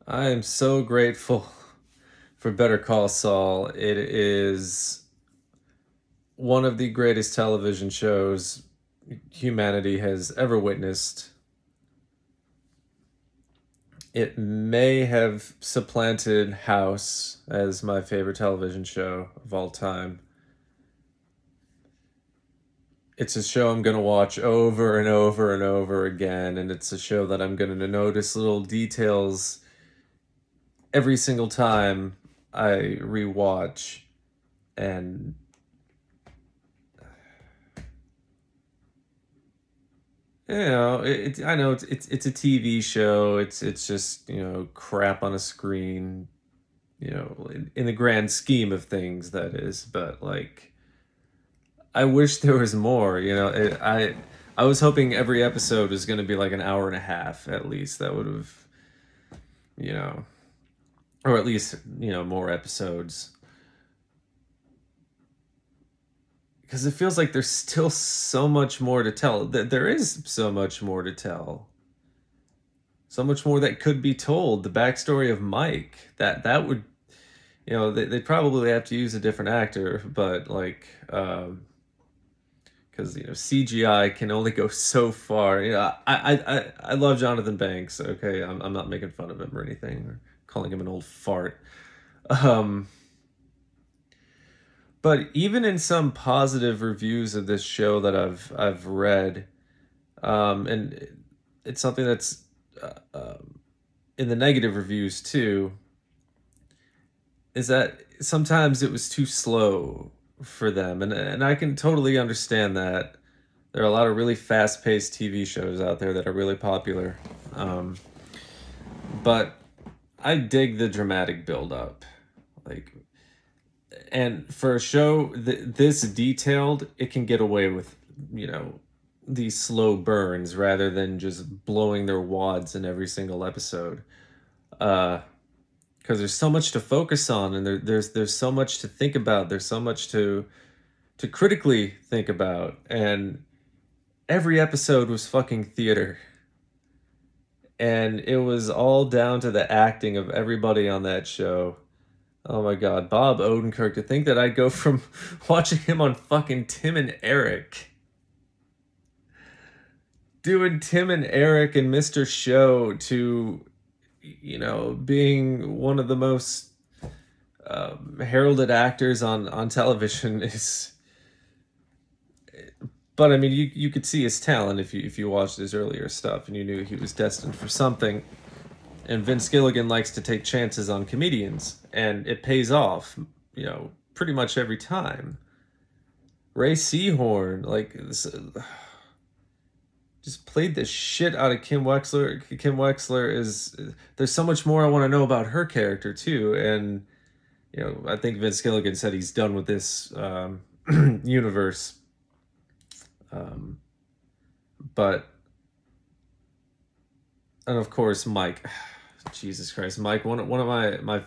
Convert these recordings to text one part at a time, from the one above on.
I am so grateful for Better Call Saul. It is one of the greatest television shows humanity has ever witnessed. It may have supplanted House as my favorite television show of all time. It's a show I'm going to watch over and over and over again, and it's a show that I'm going to notice little details every single time I rewatch. And I know it's a TV show. It's just crap on a screen. In the grand scheme of things, that is. But like, I wish there was more. I was hoping every episode was going to be like an hour and a half at least. That would have you know, or at least more episodes, because it feels like there's still so much more to tell. There is so much more to tell. So much more that could be told. The backstory of Mike, that would, they'd probably have to use a different actor, but like, because CGI can only go so far. I love Jonathan Banks. Okay, I'm not making fun of him or anything, or calling him an old fart. Um, but even in some positive reviews of this show that I've read, and it's something that's in the negative reviews too, is that sometimes it was too slow for them, and I can totally understand that. There are a lot of really fast-paced TV shows out there that are really popular, um, but I dig the dramatic build-up, like, and for a show this detailed, it can get away with these slow burns rather than just blowing their wads in every single episode. Uh, because there's so much to focus on, and there's so much to think about. There's so much to critically think about, and every episode was fucking theater, and it was all down to the acting of everybody on that show. Oh my god, Bob Odenkirk! To think that I'd go from watching him on fucking Tim and Eric, doing Tim and Eric and Mr. Show, to being one of the most heralded actors on television is. But I mean, you could see his talent if you watched his earlier stuff, and you knew he was destined for something. And Vince Gilligan likes to take chances on comedians, and it pays off, pretty much every time. Ray Seahorn, like, just played the shit out of Kim Wexler. Kim Wexler is. There's so much more I want to know about her character too, and I think Vince Gilligan said he's done with this universe. Um, but and of course Mike, Jesus Christ, Mike, one of my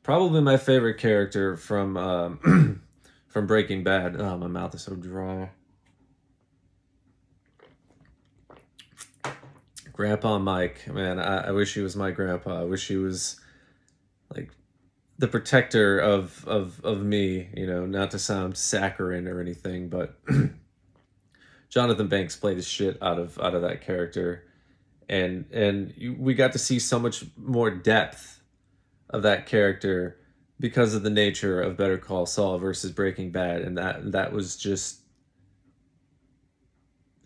probably my favorite character from from Breaking Bad. Oh, my mouth is so dry. Grandpa Mike, man, I wish he was my grandpa. I wish he was like the protector of me. Not to sound saccharine or anything, but Jonathan Banks played the shit out of that character, and we got to see so much more depth of that character because of the nature of Better Call Saul versus Breaking Bad, and that was just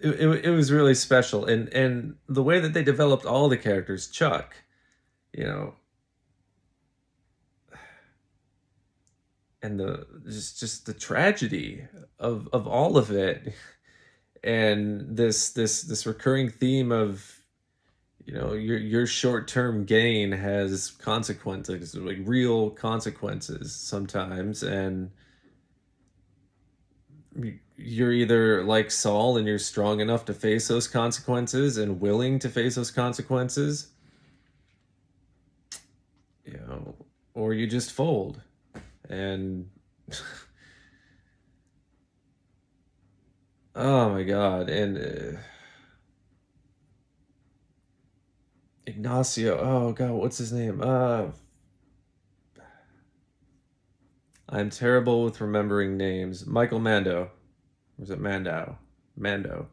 it was really special, and the way that they developed all the characters, Chuck, you know, and the just the tragedy of all of it, and this recurring theme of your short-term gain has consequences, like real consequences sometimes, and you're either like Saul and you're strong enough to face those consequences and willing to face those consequences, you know or you just fold. And oh my god. And Ignacio. Oh god, what's his name? I'm terrible with remembering names. Michael Mando. Or was it Mandau? Mando.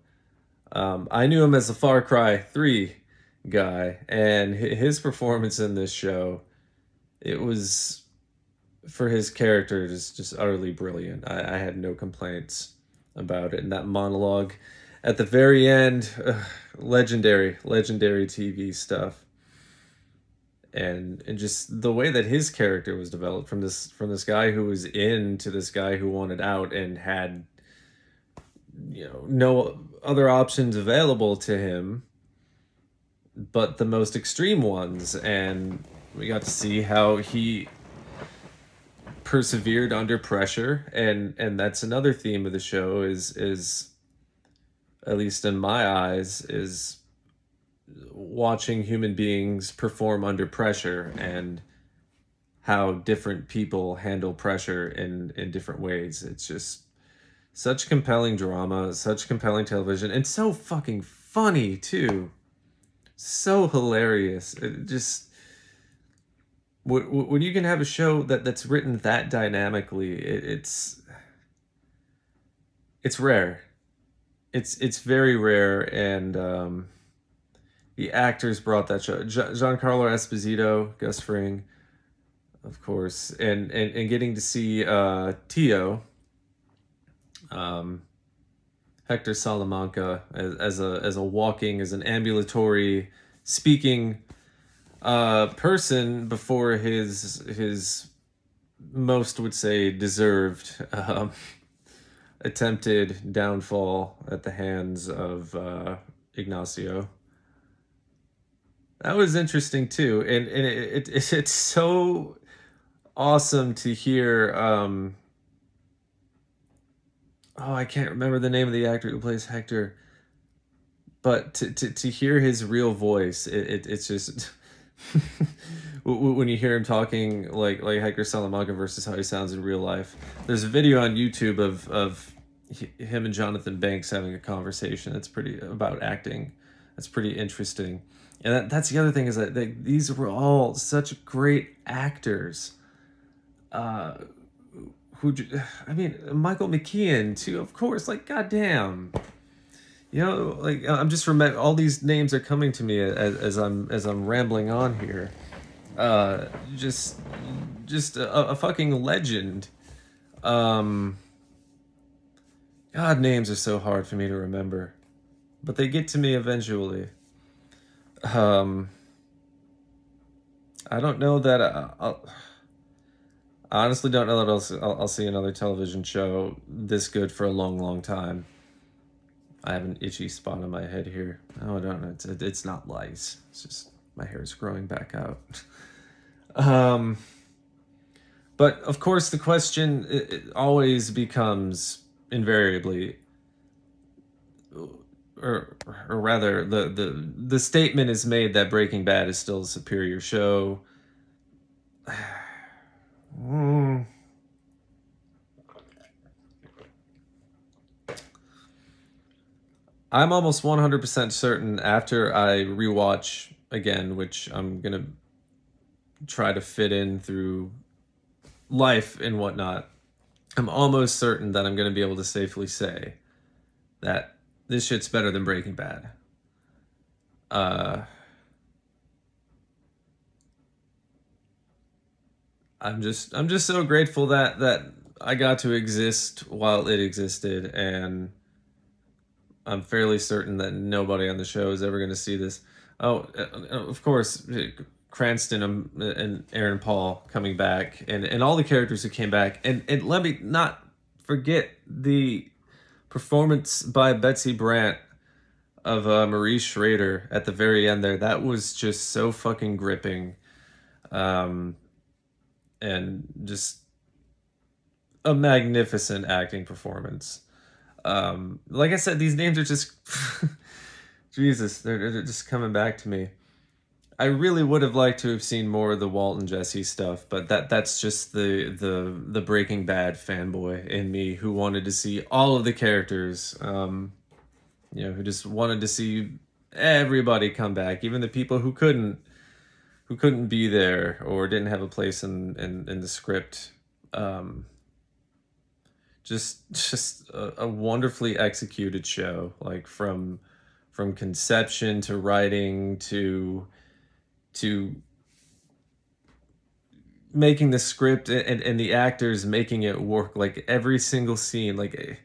I knew him as the Far Cry 3 guy, and his performance in this show, it was, for his character, just utterly brilliant. I had no complaints about it. And that monologue at the very end, legendary TV stuff. And just the way that his character was developed from this guy who was in to this guy who wanted out and had no other options available to him but the most extreme ones. And we got to see how he persevered under pressure. And that's another theme of the show, is at least in my eyes, is watching human beings perform under pressure and how different people handle pressure in different ways. It's just such compelling drama, such compelling television, and so fucking funny too. So hilarious. It just, when you can have a show that's written that dynamically, it's rare. It's very rare. And the actors brought that show. Giancarlo Esposito, Gus Fring, of course, and getting to see Tio, um, Hector Salamanca, as a walking, as an ambulatory speaking person before his most would say deserved attempted downfall at the hands of Ignacio. That was interesting too, and it's so awesome to hear. Oh, I can't remember the name of the actor who plays Hector, but to hear his real voice, it's just when you hear him talking like Hector Salamanca versus how he sounds in real life. There's a video on YouTube of him and Jonathan Banks having a conversation. That's pretty about acting. That's pretty interesting. And that's the other thing, is that these were all such great actors. Uh, who I mean, Michael McKean too, of course. Like, goddamn, like I'm just remember all these names are coming to me as I'm rambling on here. Uh, just a fucking legend. Um, God, names are so hard for me to remember, but they get to me eventually. Um, I don't know that I honestly don't know that I'll see another television show this good for a long, long time. I have an itchy spot on my head here. Oh, I don't know. It's not lice. It's just my hair is growing back out. um, but of course, the question, it always becomes, invariably, or rather, the statement is made that Breaking Bad is still a superior show. Mm, I'm almost 100% certain, after I rewatch again, which I'm gonna try to fit in through life and whatnot. I'm almost certain that I'm gonna be able to safely say that this shit's better than Breaking Bad. Uh, I'm just so grateful that I got to exist while it existed, and I'm fairly certain that nobody on the show is ever going to see this. Oh, of course, Cranston and Aaron Paul coming back, and all the characters who came back, and let me not forget the performance by Betsy Brandt of Marie Schrader at the very end there. That was just so fucking gripping, um, and just a magnificent acting performance. Like I said, these names are just Jesus, they're just coming back to me. I really would have liked to have seen more of the Walt and Jesse stuff, but that's just the Breaking Bad fanboy in me, who wanted to see all of the characters. Who just wanted to see everybody come back, even the people who couldn't be there or didn't have a place in the script. Um, just a wonderfully executed show, like from conception to writing to making the script and the actors making it work, like every single scene. Like,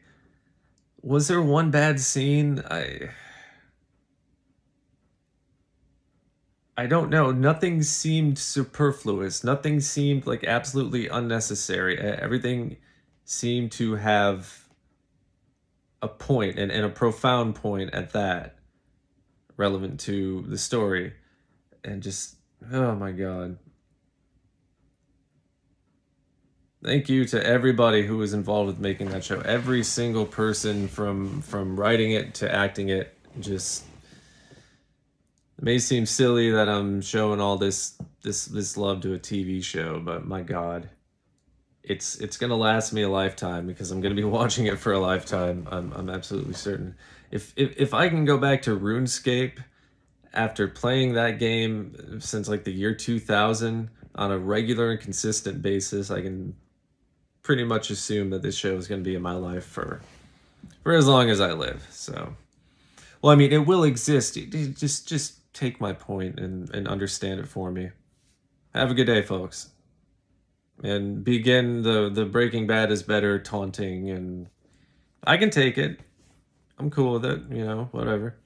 was there one bad scene? I don't know. Nothing seemed superfluous. Nothing seemed like absolutely unnecessary. Everything seemed to have a point, and a profound point at that, relevant to the story. And just, oh my God. Thank you to everybody who was involved with making that show. Every single person from writing it to acting it. Just, it may seem silly that I'm showing all this love to a TV show, but my God, it's gonna last me a lifetime because I'm gonna be watching it for a lifetime. I'm absolutely certain. If I can go back to RuneScape after playing that game since like the year 2000 on a regular and consistent basis, I can pretty much assume that this show is going to be in my life for as long as I live. So, well, I mean, it will exist. Just take my point and understand it for me. Have a good day, folks, and begin the Breaking Bad is better taunting, and I can take it. I'm cool with it. Whatever.